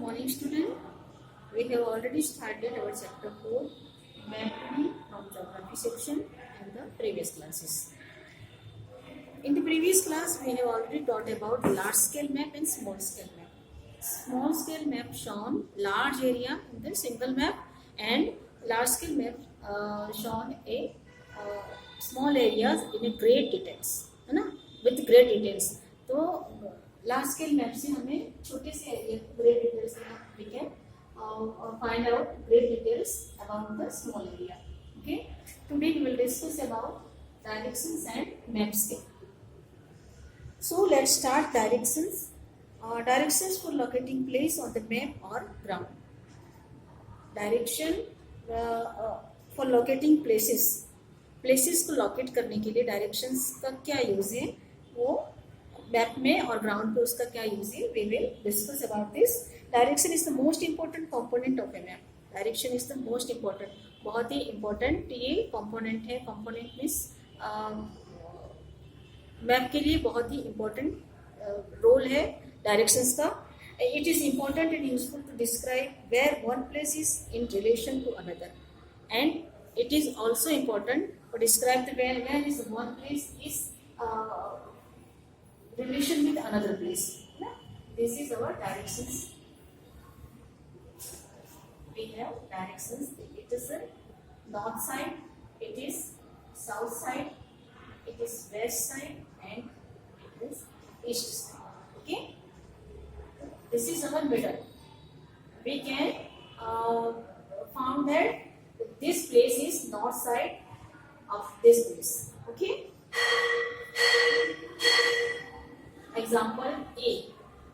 morning, student. We have already started our chapter 4, Map 3 from Geography section in the previous classes. In the previous class, we have already taught about large scale map and small scale map. Small scale map shown large area in the single map, and large scale map shown a small areas in a great details, है ना, with great details. तो large scale map से हमें छोटे से area great details we can find out great details about the small area. Okay, today we will discuss about directions and map scale. So let's start directions. Directions for locating place on the map or ground. Direction for locating places. Places को locate करने के लिए directions का क्या use है, वो map में और ग्राउंड पे उसका क्या यूज है, we will discuss about this. Direction is the most important component of a map. Direction is the most important, बहुत ही इंपॉर्टेंट ये कंपोनेंट है. कंपोनेंट मीन्स मैप के लिए बहुत ही इंपॉर्टेंट रोल है डायरेक्शंस का. It is important and useful to describe where one place is in relation to another, and it is also important to describe the where is one place is relation with another place. This is our directions. We have directions. It is a north side, it is south side, it is west side, and it is east side. Okay, this is our middle. We can found that this place is north side of this place. Okay, example A,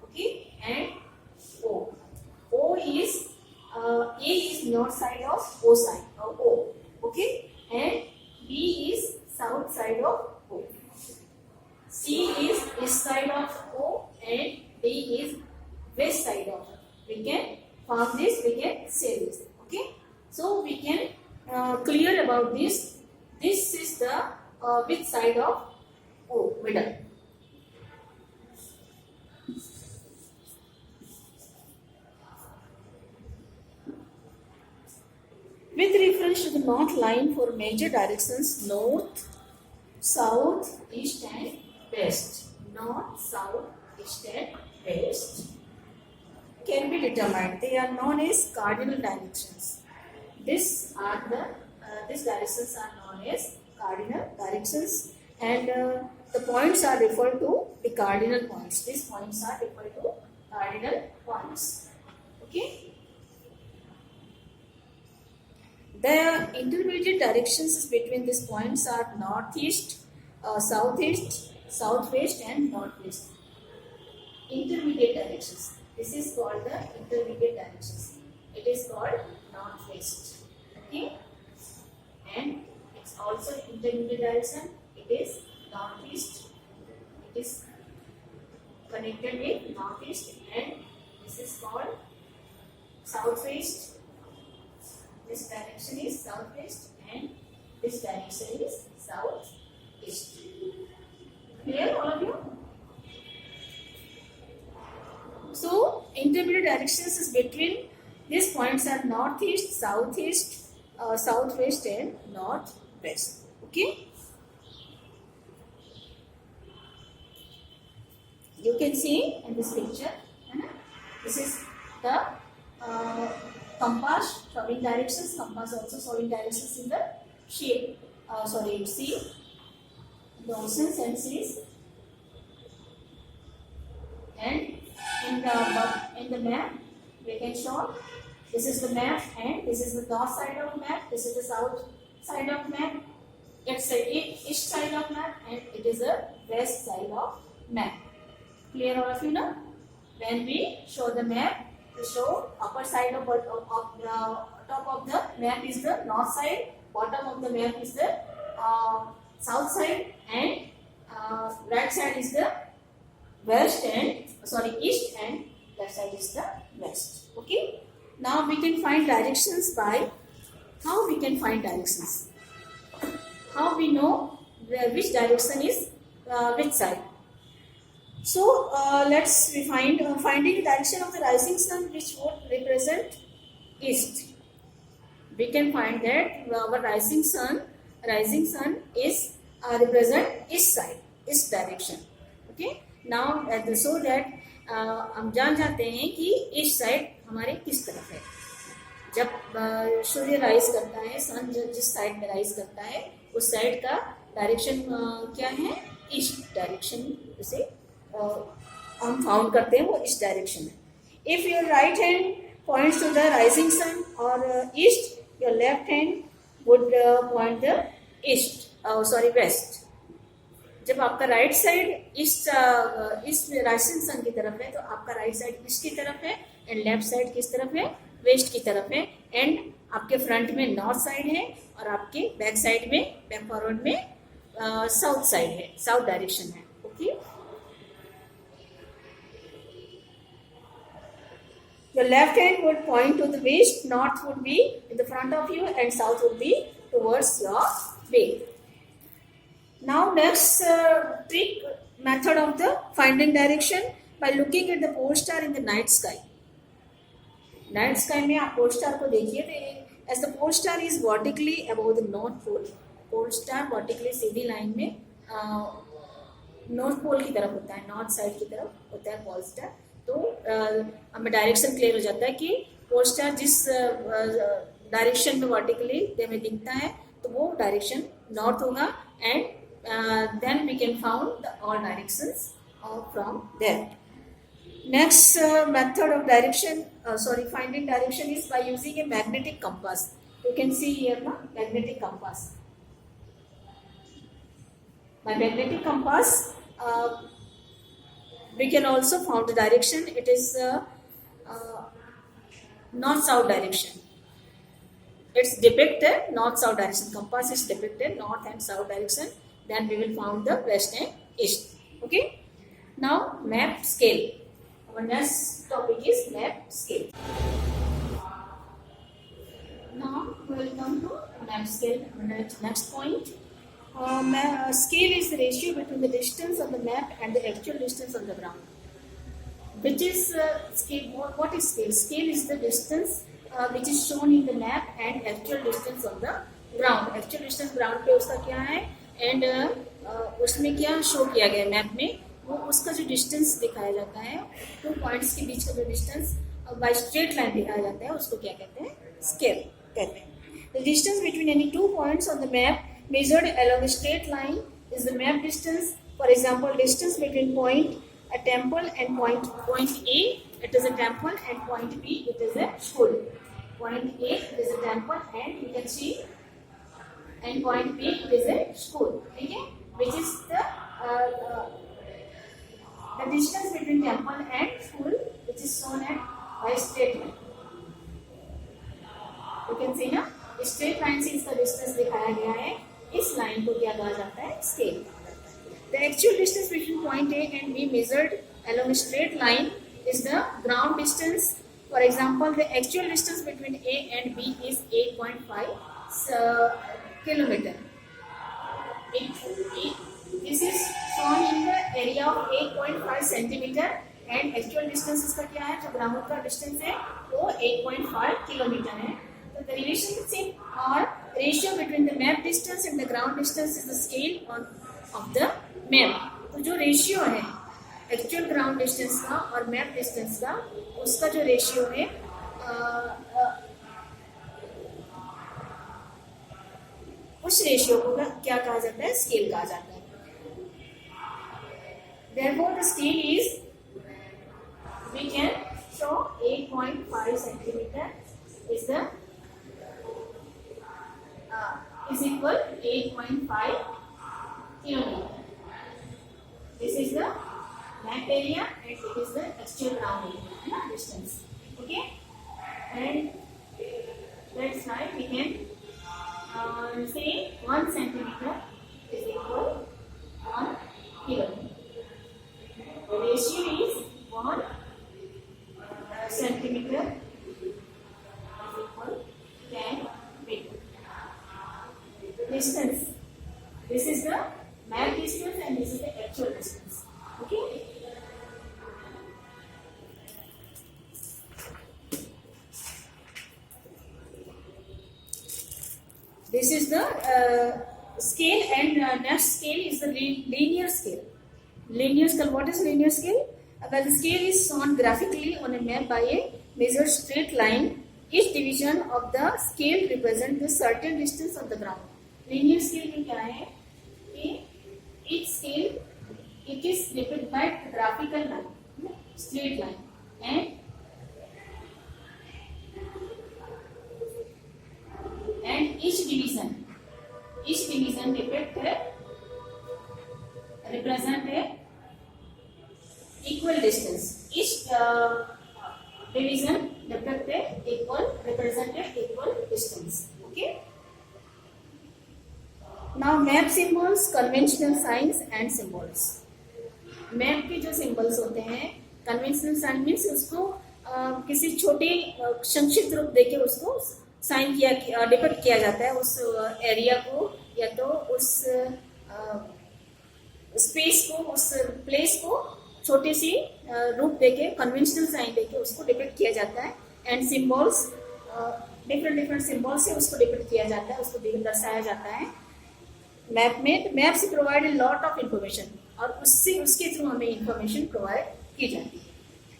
okay, and O. O is A is north side of O side of O, okay, and B is south side of O. C is east side of O and D is west side of O. We can form this, we can say this. Okay, so we can clear about this. This is the which side of O, middle. With reference to the north line for major directions north, south, east and west. North, south, east and west can be determined. They are known as cardinal directions. These directions are known as cardinal directions, and the points are referred to the cardinal points. These points are referred to cardinal points. Okay. The intermediate directions between these points are northeast, southeast, southwest and northwest. Intermediate directions. This is called the intermediate directions. It is called northwest. Okay, and it's also intermediate direction. It is northeast. It is connected with northeast, and this is called southwest. This direction is southwest and this direction is southeast. Clear, all of you? So, intermediate directions is between these points are northeast, southeast, southwest and northwest. Okay? You can see in this picture, this is the compass showing directions. Compass also showing directions in the shape. Sea, the oceans and seas. And in the map, we can show this is the map, and this is the north side of map. This is the south side of map. It's the east side of map, and it is the west side of map. Clear, all of you now? When we show the map, we show upper side of the top of the map is the north side, bottom of the map is the south side, and right side is the west and east, and left side is the west. Okay, now we can find directions by how we can find directions. How we know which direction is which side. So let's we find finding the direction of the rising sun, which would represent east. We can find that our rising sun is represent east side, east direction. Okay. Now so that हम जान जाते हैं कि east side हमारे किस तरफ है. जब सूर्य राइज करता है, सन जिस साइड में राइज करता है उस साइड का डायरेक्शन क्या है, ईस्ट डायरेक्शन. उसे हम फाउंड करते हैं, वो ईस्ट डायरेक्शन है. If your right hand points to the rising sun और east, your left hand would point the east, west. जब आपका right side east rising sun की तरफ है तो आपका राइट साइड ईस्ट की तरफ है एंड लेफ्ट साइड किस तरफ है, वेस्ट की तरफ है. एंड आपके फ्रंट में नॉर्थ साइड है और आपके बैक साइड में, बैक फॉरवर्ड में साउथ साइड है, साउथ डायरेक्शन है. Okay. Your left hand would point to the west, north would be in the front of you and south would be towards your way. Now next trick method of the finding direction by looking at the pole star in the night sky. Night sky में आप pole star को देखिए तो as the pole star is vertically above the north pole. Pole star vertically सीधी line में north pole की तरफ होता है, नॉर्थ साइड की तरफ होता है पोल स्टार. तो हमें डायरेक्शन क्लियर हो जाता है कि पोल स्टार जिस डायरेक्शन में वर्टिकली हमें दिखता है तो वो डायरेक्शन नॉर्थ होगा. And then we can found the all directions from there. Next method of finding direction is by using a magnetic compass. You can see here the magnetic compass. By magnetic compass, we can also find the direction. It is north-south direction. It's depicted north-south direction. Compass is depicted north and south direction. Then we will find the west and east. Okay. Now map scale. Our next topic is map scale. Now we will come to map scale. Next point. Scale is the ratio between the distance on the map and the actual distance on the ground. Which is scale? What is scale? Scale is the distance which is shown in the map and actual distance on the ground. Actual distance ground पे उसका क्या है and उसमें क्या show किया गया map में, वो उसका जो डिस्टेंस दिखाया जाता है, 2 पॉइंट्स के बीच का जो डिस्टेंस बाय स्ट्रेट लाइन दिखाया जाता है, उसको क्या कहते हैं, स्केल कहते हैं. The distance between any 2 points on the map measured along a straight line is the map distance. For example, distance between point a temple and point A, it is a temple, and point B, it is a school. Point A is a temple and you can see, and point B is a school. Okay, which is the distance between temple and school, which is shown at by straight line. You can see ना, straight line से इसका distance दिखाया गया है. इस line को क्या कहा जाता है, scale. The actual distance between point A and B measured along a straight line is the ground distance. For example, the actual distance between A and B is 8.5 kilometer. This is shown in the area of 8.5 centimeter and actual distance इसका क्या है, जो ground का distance है वो 8.5 kilometre है. So the relationship or ratio between the map distance and the ground distance is the scale of the map. तो जो रेशियो है एक्चुअल ग्राउंड डिस्टेंस का और मैप डिस्टेंस का, उसका जो रेशियो है उस रेशियो को क्या कहा जाता है, स्केल कहा जाता है. Therefore the scale is, we can show 8.5 centimeter is the is equal 8.5 kilometer. This is the map area and it is the actual ground area distance. Okay, and that's why we can say 1 centimeter is equal 1 kilometer. The ratio is 1 centimeter is equal 10 meter. Distance. This is the map distance and this is the actual distance. Okay. This is the scale, and next scale is the linear scale. Linear scale. What is linear scale? Well, the scale is shown graphically on a map by a measured straight line. Each division of the scale represents a certain distance of the ground. Linear scale में क्या है कि each scale it is depicted by graphical line, straight line, and each division represent a equal distance. Each division represent a equal distance. Okay. Now map symbols, conventional signs and symbols. Map के जो symbols होते हैं, conventional sign means उसको किसी छोटे संक्षिप्त रूप देके उसको साइन किया डिपिक्ट किया जाता है, उस एरिया को या तो उस स्पेस को, उस प्लेस को छोटे सी रूप देके कन्वेंशनल साइन देके उसको डिपिक्ट किया जाता है. एंड सिंबल्स डिफरेंट सिंबल्स से उसको डिपिक्ट किया जाता है, उसको दर्शाया जाता है मैप में. मैप से provide a lot of information, और उसके थ्रू हमें इंफॉर्मेशन प्रोवाइड की जाती है.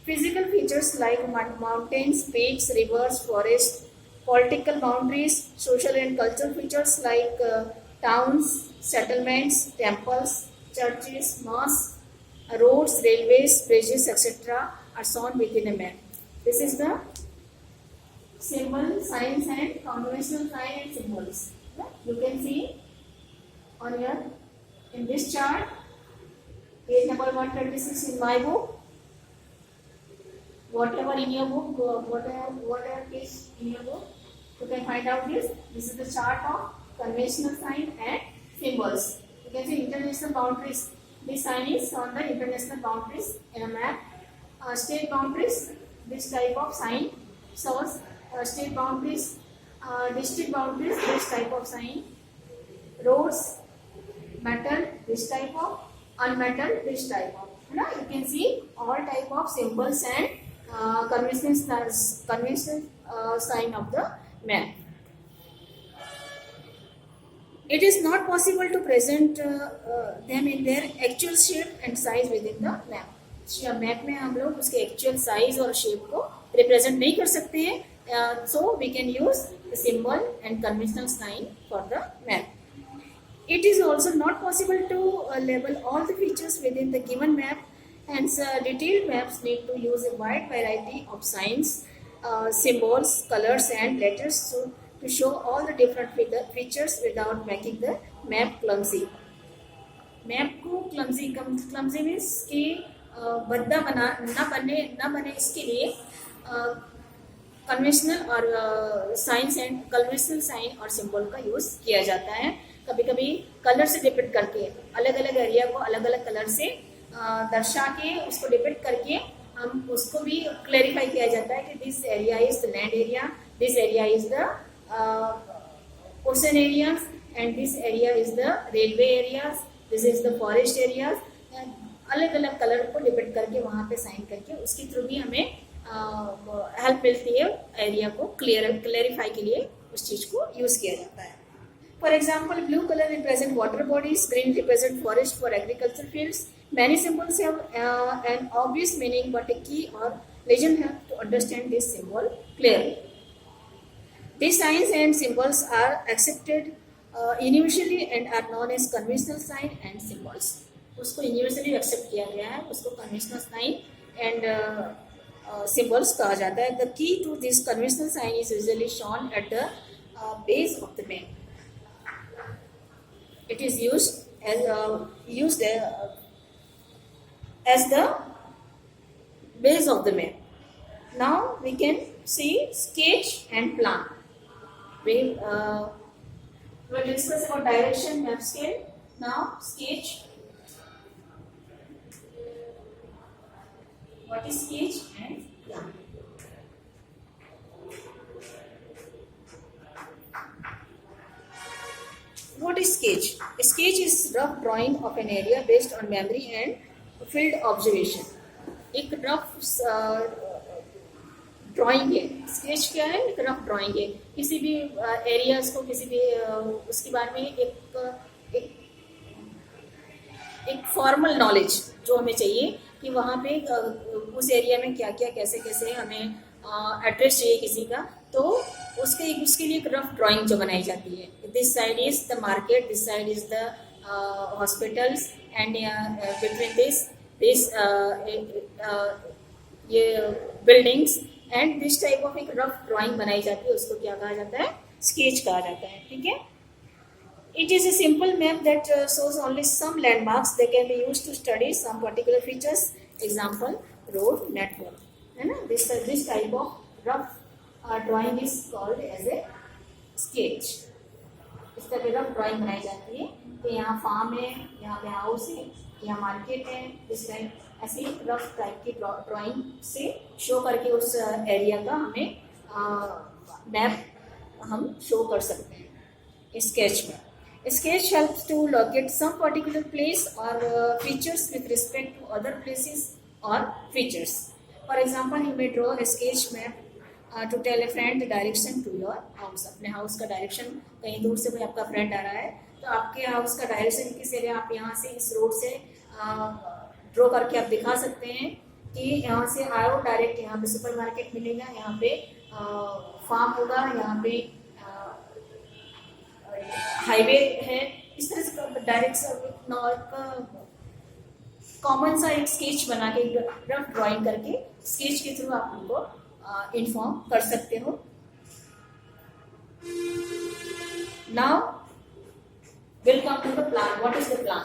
Physical features like mountains, peaks, reverse, forest, political boundaries, social and cultural features like towns, settlements, temples, churches, mosques, roads, railways, bridges, etc. are shown within a map. This is the symbol, signs and conventional sign and symbols. You can see on your in this chart, page number 126 in my book. Whatever in your book, whatever page in your book, you can find out this. This is the chart of conventional sign and symbols. You can see international boundaries. This sign is on the international boundaries in a map. State boundaries, this type of sign shows state boundaries. District boundaries, this type of sign. Roads, metal, this type of. Unmetal, this type of. You can see all type of symbols and conventional sign of the map. It is not possible to present them in their actual shape and size within the map. Map में हम लोग उसके actual size और shape को represent नहीं कर सकते हैं, so we can use the symbol and conventional sign for the map. It is also not possible to label all the features within the given map. Hence, detailed maps need to use a wide variety of signs, symbols, colors and letters to show all the different features without making the map clumsy. Map को clumsy means कि भद्दा न बने इसके लिए conventional और science and conventional sign और symbol का यूज किया जाता है. कभी कभी कलर से डिपिक्ट करके अलग अलग एरिया को अलग अलग कलर से दर्शा के उसको डिपिक्ट करके हम उसको भी क्लैरिफाई किया जाता है कि this area is the land area, this area is the ocean areas and this area is the railway areas, this is the forest areas. अलग अलग कलर को डिपिक्ट करके वहाँ पे साइन करके उसके थ्रू भी हमें हेल्प मिलती है एरिया को क्लैरिफाई के लिए उस चीज़ को यूज़ किया जाता है. For example, blue color represent water bodies, green represent forest for agriculture fields. Many symbols have an obvious meaning, but a key or legend help to understand this symbol clearly. These signs and symbols are accepted universally and are known as conventional sign and symbols. उसको universally accept किया गया है, उसको conventional sign and symbols कहा जाता है. The key to this conventional sign is usually shown at the base of the map. It is used as the base of the map. Now we can see sketch and plan. We will discuss about direction, map scale. Now sketch. What is sketch and plan? What is sketch? A sketch is rough drawing of an area based on memory and field observation. एक rough drawing है, sketch क्या है, एक rough drawing है किसी भी areas को, किसी भी उसके बारे में एक एक फॉर्मल नॉलेज जो हमें चाहिए कि वहाँ पे उस एरिया में क्या क्या कैसे कैसे हमें एड्रेस चाहिए किसी का, तो उसके लिए एक रफ ड्राइंग जो बनाई जाती है. This side is the market, this side is the hospitals and between this ये buildings and this type of एक रफ ड्राइंग बनाई जाती है, उसको क्या कहा जाता है, स्केच कहा जाता है. ठीक है. It is a simple map that shows only some landmarks. They can be used to study some particular features. Example, road network. है ना? This type of rough drawing is called as a sketch. इस तरह की rough drawing बनाई जाती है कि यहाँ फार्म है, यहाँ पे हाउस है, यहाँ मार्केट है. इस टाइप ऐसी रफ टाइप की ड्राइंग से शो करके उस एरिया का हमें मैप हम शो कर सकते हैं स्केच में. Sketch helps to locate some particular place or features with respect to other places or features. For example, you may draw a sketch map to tell a friend the direction to your house. अपने house का direction, कहीं दूर से कोई आपका friend आ रहा है तो आपके हाउस का डायरेक्शन किस एरिया, आप यहाँ से इस रोड से ड्रॉ करके आप दिखा सकते हैं कि यहाँ से आओ, डायरेक्ट यहाँ पे सुपरमार्केट मिलेगा, यहाँ पे फार्म होगा, यहाँ पे हाईवे है. इस तरह से डायरेक्ट कॉमन सा एक स्केच बना के, रफ ड्राइंग करके स्केच के थ्रू आप उनको इन्फॉर्म कर सकते हो. Now will come to the plan. What is the plan?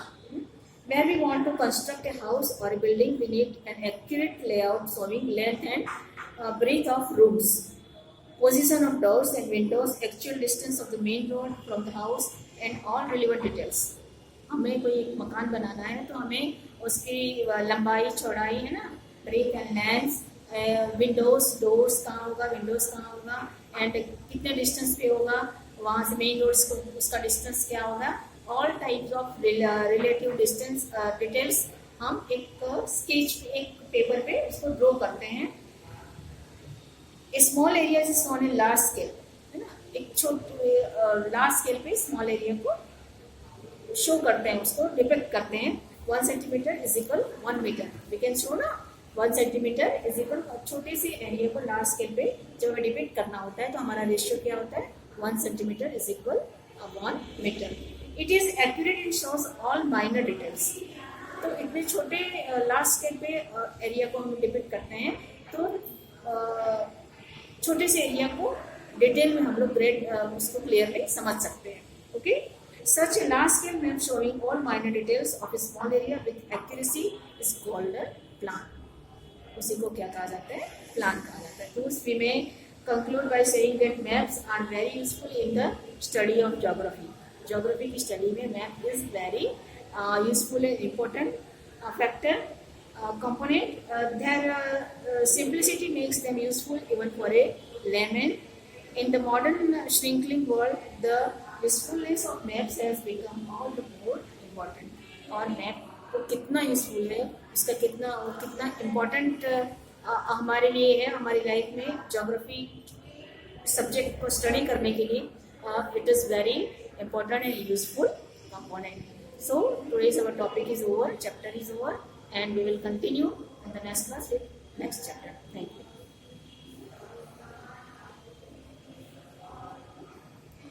Where we want to construct a house or a building, we need an accurate layout showing length and breadth of rooms, position of doors and windows, actual distance of the main road from the house and all relevant details. हमें कोई एक मकान बनाना है तो हमें उसकी लंबाई चौड़ाई है ना, breadth and length, windows doors कहाँ होगा, विंडोज कहाँ होगा एंड कितने डिस्टेंस पे होगा, वहाँ से मेन रोड्स को उसका डिस्टेंस क्या होगा, all types of relative distance details हम एक स्केच एक पेपर पे उसको ड्रॉ करते हैं. Small area is on a large scale, है ना, एक छोटे लार्ज स्केल पे स्मॉल एरिया को शो करते हैं, उसको डिपिक्ट करते हैं. 1 centimetre is equal 1 metre. We can show ना 1 सेंटीमीटर इज इक्वल, छोटे से एरिया को लार्ज स्केल पे जब हमें डिपिक्ट करना होता है तो हमारा रेशियो क्या होता है, 1 centimetre is equal 1 metre. It is accurate in shows all minor details. तो इतने छोटे लार्ज स्केल पे एरिया को हम डिपिक्ट करते हैं तो छोटे से एरिया को डिटेल में हम लोग ग्रेड उसको क्लियरली समझ सकते हैं. Okay. Such A large scale map showing all minor details of A small area with accuracy is called a plan. उसी को क्या कहा जाता है, प्लान कहा जाता है. तो we may conclude by saying that maps are very useful in the study of geography. Geography की स्टडी में map is very useful and important factor component. Their simplicity makes them useful even for a layman. In the modern shrinking world, the usefulness of maps has become all the more important. और map को कितना useful है, उसका कितना important हमारे लिए है, हमारी लाइफ में ज्योग्राफी सब्जेक्ट को स्टडी करने के लिए it is very important and useful component. So today's our topic is over, chapter is over, and we will continue in the next class with next chapter. Thank you.